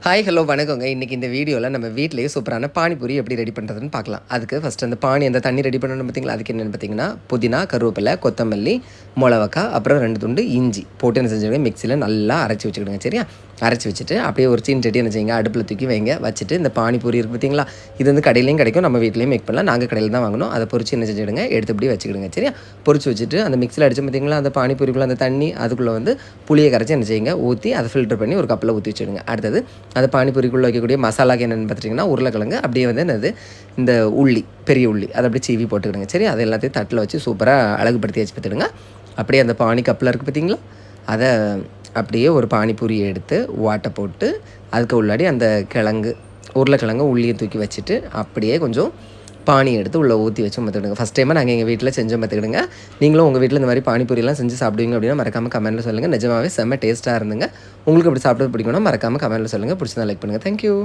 Hi hello வணக்கங்க. இன்றைக்கி இந்த வீடியோவில் நம்ம வீட்டிலேயே சூப்பரான பானிபூரி எப்படி ரெடி பண்ணுறதுன்னு பார்க்கலாம். அதுக்கு ஃபஸ்ட்டு அந்த அந்த தண்ணி ரெடி பண்ணணும் பார்த்தீங்களா, அதுக்கு என்னென்னு பார்த்தீங்கன்னா புதினா, கருவேப்பிலை, கொத்தமல்லி, மிளகாய், அப்புறம் 2 துண்டு இஞ்சி போட்டு என்ன செஞ்சுடுங்க, மிக்சியில் நல்லா அரைச்சி வச்சுக்கிடுங்க. சரியா, அரைச்சி வச்சுட்டு அப்படியே ஒரு சீனி என்ன செய்யுங்க, அடுப்பில் தூக்கி வைங்க. வச்சுட்டு இந்த பானிபூரி இருக்குது பார்த்தீங்களா, இது வந்து கடையிலையும் கிடைக்கும், நம்ம வீட்லேயும் மேக் பண்ணலாம். நாங்கள் கடையில் தான் வாங்கணும். அதை பொரிச்சு என்ன செஞ்சுடுங்க, எடுத்து இப்படி வச்சுக்கிடுங்க. சரியா, பொரிச்சு வச்சுட்டு அந்த மிக்சியில் அடிச்சு பார்த்தீங்களா, அந்த பானிபூரிக்குள்ளே அந்த தண்ணி அதுக்குள்ளே வந்து புளியை கரைச்சி என்ன செய்யுங்க, ஊற்றி அதை ஃபில்டர் பண்ணி ஒரு கப்பில் ஊற்றி வச்சுடுங்க. அடுத்தது அந்த பானிபூரிக்குள்ளே வைக்கக்கூடிய மசாலாக்கு என்னென்னு பார்த்துட்டிங்கன்னா, உருளைக்கிழங்கு, அப்படியே வந்து என்னது இந்த உள்ளி, பெரிய உள்ளி, அதை அப்படியே சீவி போட்டுக்கிடுங்க. சரி, அதை எல்லாத்தையும் தட்டில் வச்சு சூப்பராக அழகுபடுத்தி வச்சு பார்த்துடுங்க. அப்படியே அந்த பானி கப்பில் இருக்குது பார்த்தீங்களா, அதை அப்படியே ஒரு பானிபூரியை எடுத்து வாட்டை போட்டு அதுக்கு உள்ளாடி அந்த உருளைக்கிழங்கு உள்ளியை தூக்கி வச்சுட்டு அப்படியே கொஞ்சம் பானி எடுத்து உள்ளே ஊற்றி வச்சு பார்த்துக்கிடுங்க. ஃபஸ்ட் டைமாக நாங்கள் எங்கள் வீட்டில் செஞ்சு பார்த்துக்கிடுங்க. நீங்களும் உங்கள் வீட்டில் இந்த மாதிரி பானிபூரியெல்லாம் செஞ்சு சாப்பிடுவீங்க அப்படின்னா மறக்காமல் கமெண்ட்டில் சொல்லுங்கள். நிஜமாகவே செம்ம டேஸ்ட்டாக இருந்துங்க. உங்களுக்கு இப்படி சாப்பிட்றது பிடிக்கும்னா மறக்காமல் கமெண்ட்டில் சொல்லுங்கள். பிடிச்சதா லைக் பண்ணுங்கள். தேங்க்யூ.